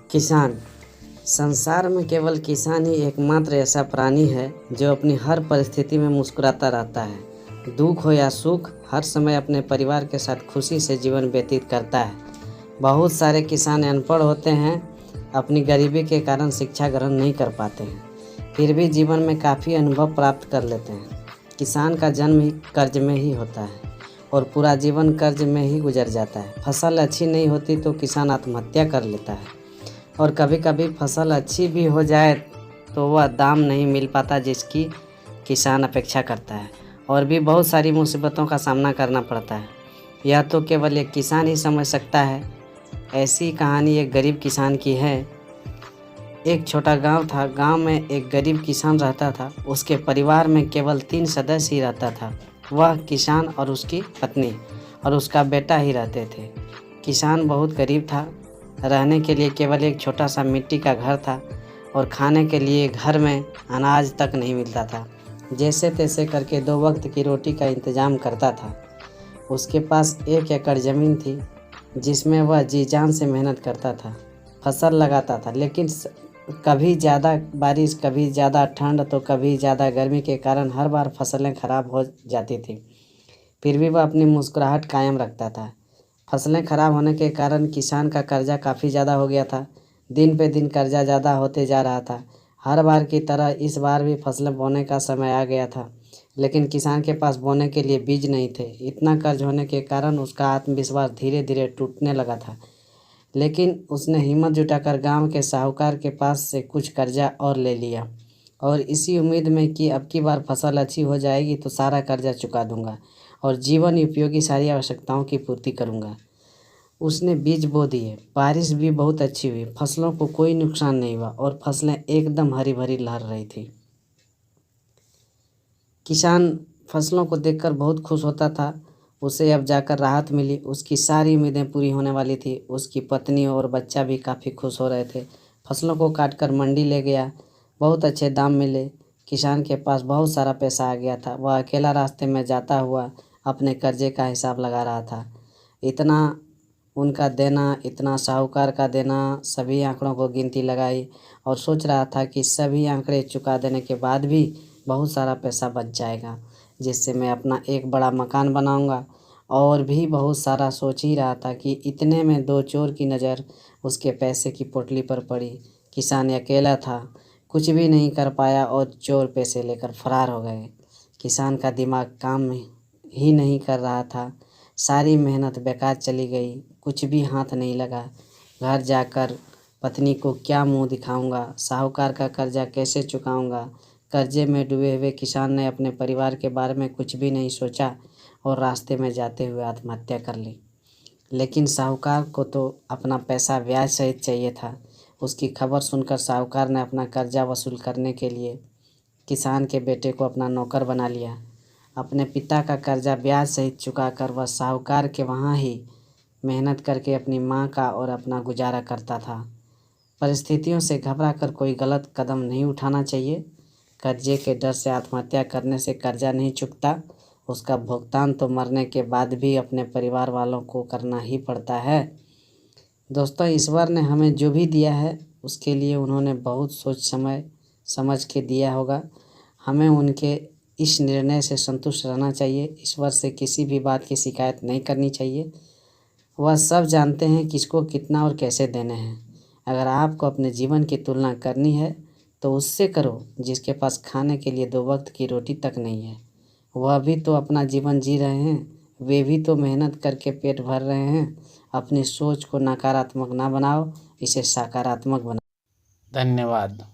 किसान। संसार में केवल किसान ही एकमात्र ऐसा प्राणी है जो अपनी हर परिस्थिति में मुस्कुराता रहता है। दुख हो या सुख, हर समय अपने परिवार के साथ खुशी से जीवन व्यतीत करता है। बहुत सारे किसान अनपढ़ होते हैं, अपनी गरीबी के कारण शिक्षा ग्रहण नहीं कर पाते हैं, फिर भी जीवन में काफ़ी अनुभव प्राप्त कर लेते हैं। किसान का जन्म ही कर्ज में ही होता है और पूरा जीवन कर्ज में ही गुजर जाता है। फसल अच्छी नहीं होती तो किसान आत्महत्या कर लेता है और कभी कभी फसल अच्छी भी हो जाए तो वह दाम नहीं मिल पाता जिसकी किसान अपेक्षा करता है और भी बहुत सारी मुसीबतों का सामना करना पड़ता है। यह तो केवल एक किसान ही समझ सकता है। ऐसी कहानी एक गरीब किसान की है। एक छोटा गांव था। गांव में एक गरीब किसान रहता था। उसके परिवार में केवल 3 सदस्य ही रहता था। वह किसान और उसकी पत्नी और उसका बेटा ही रहते थे। किसान बहुत गरीब था। रहने के लिए केवल एक छोटा सा मिट्टी का घर था और खाने के लिए घर में अनाज तक नहीं मिलता था। जैसे तैसे करके 2 वक्त की रोटी का इंतज़ाम करता था। उसके पास 1 एकड़ ज़मीन थी जिसमें वह जी जान से मेहनत करता था, फसल लगाता था, लेकिन कभी ज़्यादा बारिश, कभी ज़्यादा ठंड तो कभी ज़्यादा गर्मी के कारण हर बार फसलें खराब हो जाती थी। फिर भी वह अपनी मुस्कुराहट कायम रखता था। फसलें खराब होने के कारण किसान का कर्जा काफ़ी ज़्यादा हो गया था। दिन पे दिन कर्जा ज़्यादा होते जा रहा था। हर बार की तरह इस बार भी फसलें बोने का समय आ गया था, लेकिन किसान के पास बोने के लिए बीज नहीं थे। इतना कर्ज होने के कारण उसका आत्मविश्वास धीरे धीरे टूटने लगा था। लेकिन उसने हिम्मत जुटाकर गांव के साहूकार के पास से कुछ कर्जा और ले लिया और इसी उम्मीद में कि अब की बार फसल अच्छी हो जाएगी तो सारा कर्जा चुका दूंगा और जीवन उपयोगी सारी आवश्यकताओं की पूर्ति करूंगा। उसने बीज बो दिए। बारिश भी बहुत अच्छी हुई। फसलों को कोई नुकसान नहीं हुआ और फसलें एकदम हरी भरी लहर रही थी। किसान फसलों को देखकर बहुत खुश होता था। उसे अब जाकर राहत मिली। उसकी सारी उम्मीदें पूरी होने वाली थी। उसकी पत्नी और बच्चा भी काफ़ी खुश हो रहे थे। फसलों को काटकर मंडी ले गया। बहुत अच्छे दाम मिले। किसान के पास बहुत सारा पैसा आ गया था। वह अकेला रास्ते में जाता हुआ अपने कर्जे का हिसाब लगा रहा था। इतना उनका देना, इतना साहूकार का देना, सभी आंकड़ों को गिनती लगाई और सोच रहा था कि सभी आंकड़े चुका देने के बाद भी बहुत सारा पैसा बच जाएगा, जिससे मैं अपना एक बड़ा मकान बनाऊंगा। और भी बहुत सारा सोच ही रहा था कि इतने में 2 चोर की नज़र उसके पैसे की पोटली पर पड़ी। किसान अकेला था, कुछ भी नहीं कर पाया और चोर पैसे लेकर फरार हो गए। किसान का दिमाग काम ही नहीं कर रहा था। सारी मेहनत बेकार चली गई, कुछ भी हाथ नहीं लगा। घर जाकर पत्नी को क्या मुंह दिखाऊंगा, साहूकार का कर्जा कैसे चुकाऊंगा। कर्जे में डूबे हुए किसान ने अपने परिवार के बारे में कुछ भी नहीं सोचा और रास्ते में जाते हुए आत्महत्या कर ली। लेकिन साहूकार को तो अपना पैसा ब्याज सहित चाहिए था। उसकी खबर सुनकर साहूकार ने अपना कर्जा वसूल करने के लिए किसान के बेटे को अपना नौकर बना लिया। अपने पिता का कर्जा ब्याज सहित चुकाकर वह साहूकार के वहाँ ही मेहनत करके अपनी माँ का और अपना गुजारा करता था। परिस्थितियों से घबराकर कोई गलत कदम नहीं उठाना चाहिए। कर्जे के डर से आत्महत्या करने से कर्जा नहीं चुकता, उसका भुगतान तो मरने के बाद भी अपने परिवार वालों को करना ही पड़ता है। दोस्तों, ईश्वर ने हमें जो भी दिया है उसके लिए उन्होंने बहुत सोच समझ के दिया होगा। हमें उनके इस निर्णय से संतुष्ट रहना चाहिए। ईश्वर से किसी भी बात की शिकायत नहीं करनी चाहिए। वह सब जानते हैं किसको कितना और कैसे देने हैं। अगर आपको अपने जीवन की तुलना करनी है तो उससे करो जिसके पास खाने के लिए 2 वक्त की रोटी तक नहीं है। वह भी तो अपना जीवन जी रहे हैं, वे भी तो मेहनत करके पेट भर रहे हैं। अपनी सोच को नकारात्मक ना बनाओ, इसे सकारात्मक बनाओ। धन्यवाद।